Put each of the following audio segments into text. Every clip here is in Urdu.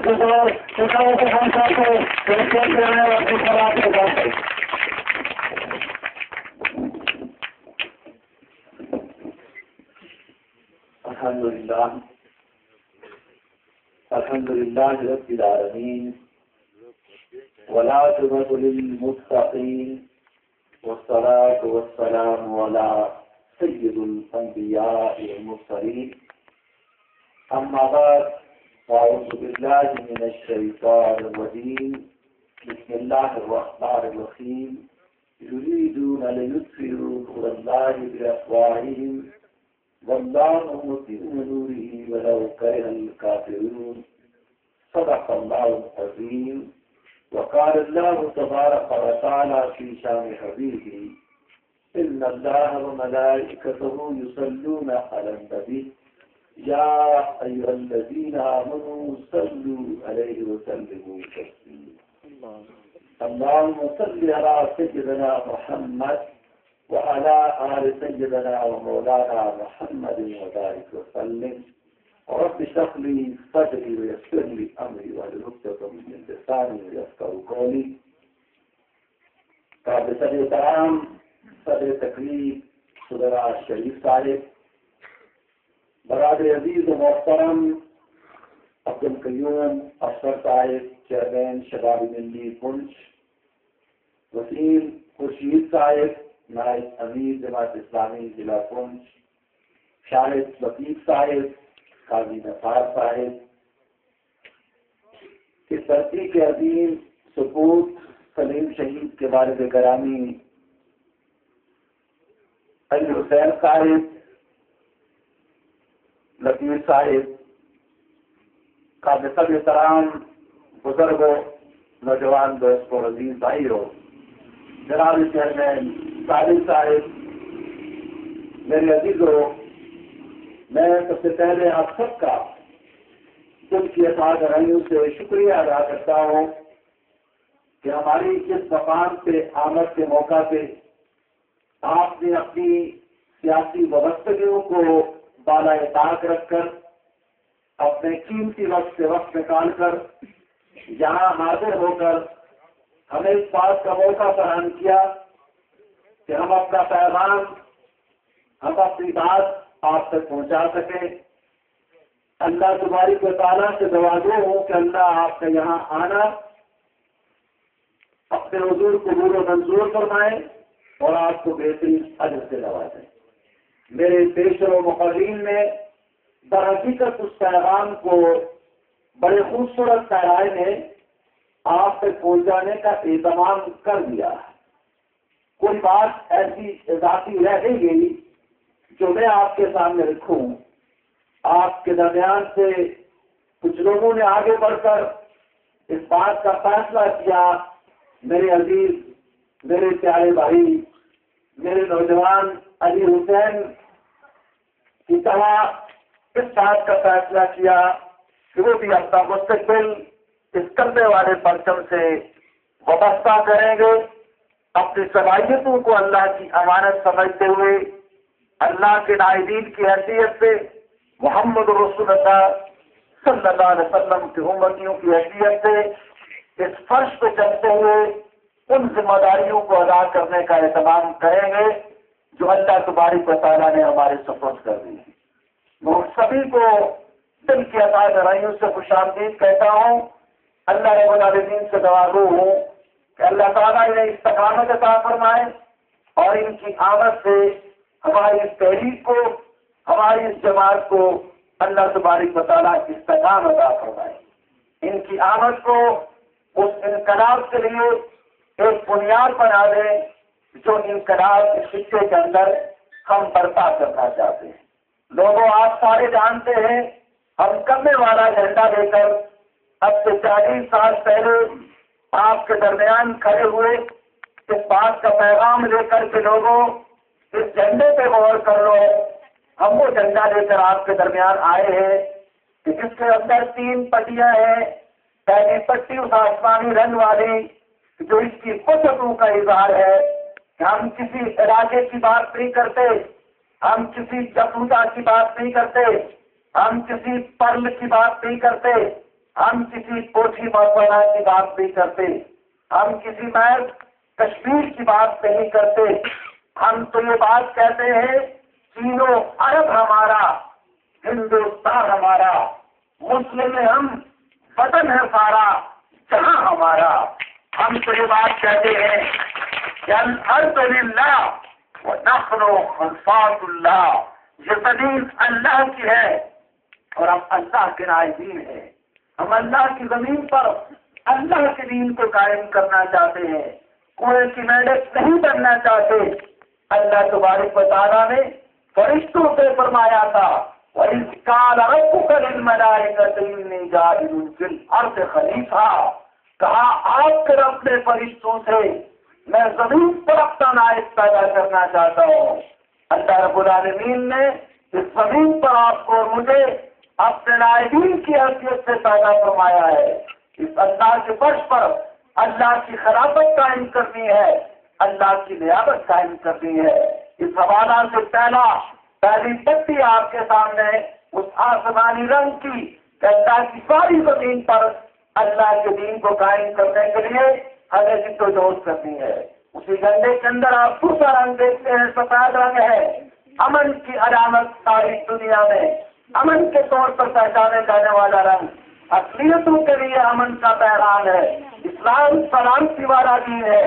الحمد للہ رب العالمین والعاقبۃ للمتقین والصلاة والسلام علی سید الانبیاء والمرسلین اما بعد اعوذ باللہ من الشیطان الرجیم بسم اللہ الرحمن الرحیم یریدون لیطفئوا نور اللہ بافواہہم واللہ متم نورہ ولو کرہ الکافرون صدق اللہ العظیم وقال اللہ تبارک وتعالی فی شان حبیبہ ان اللہ وملائکتہ یصلون علی النبی یا ایھا الذین آمنوا صلوا علیہ وسلموا تسلیما اللهم صل علی سیدنا محمد وعلى آل سيدنا ومولانا محمد وبارك وسلم رب اشرح لي صدري ويسر لي أمري واحلل عقدة من لساني يفقهوا قولي. قابل صدر کرام، صدر تقریب صدراء شریف صاحب، برادر عزیز و محترم عبد القیوم افسر صاحب، چیئرمین شباب ملی پنچ، وسیم خورشید صاحب، نائب امیر جماعت اسلامی ضلع پنچ، شاہد لطیف صاحب، قاضی نثار صاحب، اس دھرتی کے عظیم سپوت سلیم شہید کے والد گرامی علی حسین صاحب، لطیف صاحب، قابل صدر احترام بزرگوں، نوجوان دوست اور عزیز بھائیوں، جناب چیئرمین صالح صاحب، میرے عزیزوں، میں سب سے پہلے آپ سب کا دل کی اطاعت گرائیوں سے شکریہ ادا کرتا ہوں کہ ہماری اس مقام پہ آمد کے موقع پہ آپ نے اپنی سیاسی وابستگیوں کو بالائے طاق رکھ کر اپنے قیمتی وقت سے وقت نکال کر یہاں حاضر ہو کر ہمیں اس بات کا موقع فراہم کیا کہ ہم اپنا پیغام، ہم اپنی بات آپ تک پہنچا سکیں. اللہ تبارک و تعالیٰ سے دعا گو ہوں کہ اللہ آپ کا یہاں آنا اپنے حضور قبول و منظور فرمائے اور آپ کو بہترین اجر سے نوازیں. میرے پیشر و مقررین نے در حقیقت اس پیغام کو بڑے خوبصورت پیرائے میں آپ تک پہنچانے کا اہتمام کر دیا. کوئی بات ایسی اضافی رہ گئی جو میں آپ کے سامنے رکھوں. آپ کے درمیان سے کچھ لوگوں نے آگے بڑھ کر اس بات کا فیصلہ کیا، میرے عزیز، میرے پیارے بھائی، میرے نوجوان علی حسین کی طرح اس بات کا فیصلہ کیا کہ وہ بھی اپنا مستقبل اس کرنے والے پرچم سے وابستہ کریں گے. اپنی صلاحیتوں کو اللہ کی امانت سمجھتے ہوئے اللہ کے نائبین کی حیثیت سے، محمد رسول اللہ صلی اللہ علیہ وسلم کی امتیوں کی حیثیت سے اس فرش پہ چلتے ہوئے ان ذمہ داریوں کو ادا کرنے کا اہتمام کریں گے جو اللہ تبارک و تعالیٰ نے ہمارے سپرد کر دی. میں سبھی کو دل کی عطا گرائیوں سے خوش آمدید کہتا ہوں. اللہ رب العالمین سے دعا گو ہوں کہ اللہ تعالیٰ انہیں استقامت عطا فرمائے اور ان کی آمد سے ہماری اس تحریک کو، ہماری اس جماعت کو اللہ تبارک و تعالیٰ استقامت عطا فرمائے. ان کی آمد کو اس انقلاب کے لیے ایک بنیاد بنا دیں جو انقلاب کے خطے کے اندر ہم برپا کرنا چاہتے ہیں. لوگوں، آپ سارے جانتے ہیں ہم کمے والا جھنڈا لے کر اب سے 40 سال پہلے آپ کے درمیان کھڑے ہوئے اس بات کا پیغام لے کر کے لوگوں اس جھنڈے پہ غور کر لو. ہم وہ جھنڈا لے کر آپ کے درمیان آئے ہیں کہ جس کے اندر 3 پٹیاں ہیں. پہلی پٹی اس آسمانی رنگ والی جو اس کی قدرتوں کا اظہار ہے کہ ہم کسی علاقے کی بات نہیں کرتے، ہم کسی جفوتا کی بات نہیں کرتے، ہم کسی پرل کی بات نہیں کرتے، ہم کسی کوٹھی مولانا کی بات نہیں کرتے، ہم کسی محض کشمیر کی بات نہیں کرتے، ہم تو یہ بات کہتے ہیں چینو عرب ہمارا، ہندوستان ہمارا، مسلم ہم، وطن ہے سارا جہاں ہمارا۔ ہم تو یہ بات کہتے ہیں کہ الارض للہ ونحن خلفاء اللہ، یہ زمین اللہ کی ہے اور ہم اللہ کے نائبین ہیں۔ ہم اللہ کی زمین پر اللہ کے دین کو قائم کرنا چاہتے ہیں، کوئی کی میڈک نہیں بننا چاہتے۔ اللہ تبارک و تعالیٰ نے فرشتوں سے فرمایا تھا وَإِذْ قَالَ رَبُّكَ لِلْمَلَائِكَةِ إِنِّي جَاعِلٌ فِي الْأَرْضِ خَلِيفَةً، کہا آپ کے رب نے فرشتوں سے میں زمین پر اپنا نائب پیدا کرنا چاہتا ہوں۔ اللہ رب العالمین نے اس زمین پر آپ کو اور مجھے اپنے نائبین کی حیثیت سے پیدا فرمایا ہے۔ اس اللہ کے فرش پر اللہ کی خلافت قائم کرنی ہے، اللہ کی نیابت قائم کرنی ہے۔ اس حوالہ سے پہلی پٹی آپ کے سامنے اس آسمانی رنگ کی کہ اللہ کی ساری زمین پر اللہ کے دین کو قائم کرنے کے لیے ہمیں جدوجہد کرنی ہے۔ اسی جھنڈے کے اندر آپ دوسرا رنگ دیکھتے ہیں، سفید رنگ ہے، امن کی علامت ساری دنیا میں، امن کے طور پر پہچانے جانے والا رنگ، اقلیتوں کے لیے امن کا پیغام ہے۔ اسلام سلامتی والا دین ہے،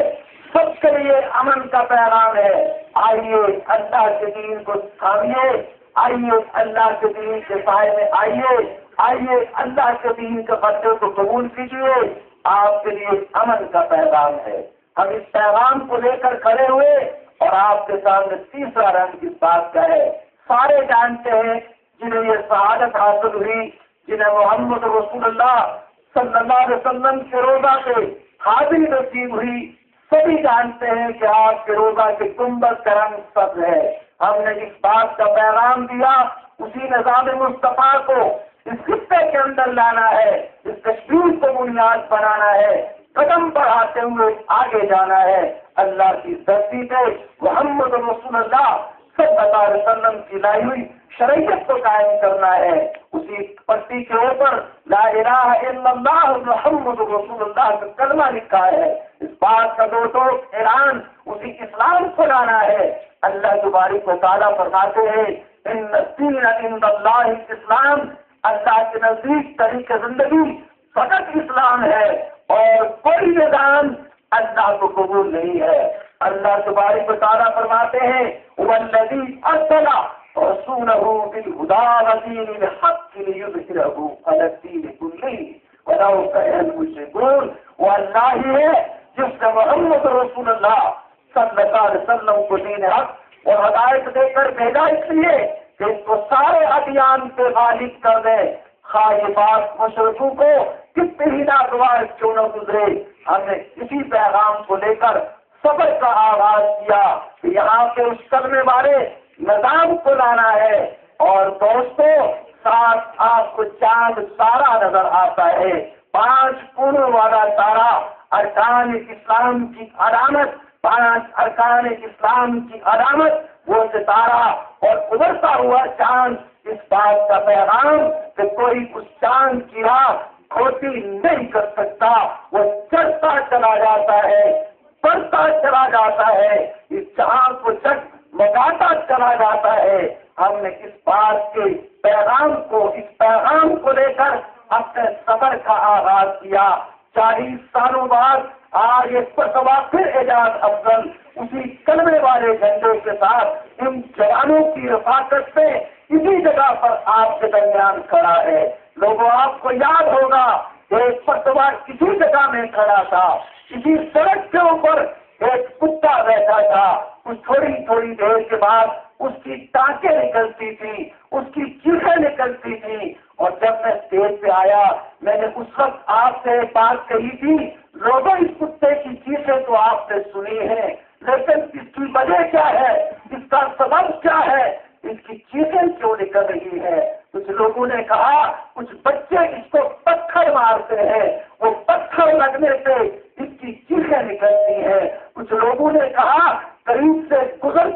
سب کے لیے امن کا پیغام ہے۔ آئیے اللہ کے دین کو تھامیے، آئیے اللہ کے دین کے سائے میں آئیے اللہ کے دین کے بچے کو قبول کیجیے، آپ کے لیے امن کا پیغام ہے۔ ہم اس پیغام کو لے کر کھڑے ہوئے اور آپ کے سامنے تیسرا رنگ اس بات کا ہے۔ سارے جانتے ہیں جنہیں یہ شہادت حاصل ہوئی، جنہیں محمد رسول اللہ صلی اللہ علیہ وسلم کے روزہ سے حاضری نصیب ہوئی، سبھی جانتے ہیں کہ آپ کے روزہ کے گنبد کا رنگ سبز ہے۔ ہم نے اس بات کا پیغام دیا، اسی نظام مصطفیٰ کو اس خطے کے اندر لانا ہے، اس کشمیر کو بنیاد بنانا ہے، قدم بڑھاتے ہوئے آگے جانا ہے۔ اللہ کی دھرتی پہ محمد رسول اللہ صلی اللہ علیہ وسلم کی لائی ہوئی شریعت کو قائم کرنا ہے۔ اسی پٹی کے اوپر لا الہ الا اللہ محمد رسول اللہ کا کلمہ لکھا ہے۔ اس بات کا دو اعلان اسی اسلام کو لانا ہے۔ اللہ تبارک و تعالیٰ فرماتے ہیں ان الدین عند اللہ الاسلام، اللہ کے نزدیک طریق زندگی فقط اسلام ہے اور کوئی نظام اللہ کو قبول نہیں ہے۔ اللہ تبارک و تعالیٰ فرماتے ہیں والذی ارسل رسولہ بالہدی ودین الحق لیظہرہ علی الدین کلہ ولو کرہ المشرکون۔ وہ اللہ ہی ہے جس نے محمد رسول اللہ صلی اللہ علیہ وسلم کو دین حق اور ہدایت دے کر بھیجا اس لیے کہ اس کو سارے ادیان پہ غالب کر دے، خواہ یہ بات مشرکوں کو کتنے ہی ناگوار کیوں نہ گزرے۔ ہم نے اسی پیغام کو لے کر سفر کا آغاز کیا کہ یہاں کے اس کرنے والے نظام کو لانا ہے۔ اور دوستو ساتھ آپ کو چاند تارا نظر آتا ہے، 5 کونوں والا تارا، ارکان اسلام کی علامت، 5 ارکان اسلام کی علامت وہ ستارہ اور ابھرتا ہوا چاند، اس بات کا پیغام کہ کوئی اس چاند کی راہ کھوٹی نہیں کر سکتا، وہ چڑھتا چلا جاتا ہے، بڑھتا چلا جاتا ہے، اس چاند کو مٹاتا چلا جاتا ہے۔ ہم نے اس بات کے پیغام کو لے کر اپنے سفر کا آغاز کیا۔ 40 سالوں بعد آج ایک مرتبہ پھر اعجاز افضل اسی کلمے والے جھنڈے کے ساتھ ان جوانوں کی رفاقت سے اسی جگہ پر آپ کے درمیان کھڑا ہے۔ لوگوں آپ کو یاد ہوگا ایک مرتبہ کسی جگہ میں کھڑا تھا، کسی سڑک کے اوپر ایک کتا بیٹھا تھا، کچھ تھوڑی دیر کے بعد اس کی ٹانکیں نکلتی تھی، اس کی چیخیں نکلتی تھی، اور جب میں اسٹیج پہ آیا میں نے اس وقت آپ سے ایک بات کہی تھی، لوگوں اس کتے کی چیخیں تو آپ نے سنی ہے لیکن اس کی وجہ کیا ہے، اس کا سبب کیا ہے، اس کی چیخیں کیوں نکل رہی ہے؟ کچھ لوگوں نے کہا کچھ بچے اس کو پتھر مارتے ہیں، وہ پتھر لگنے سے اس کی چیخیں نکلتی ہیں۔ کچھ لوگوں نے کہا قریب سے گزر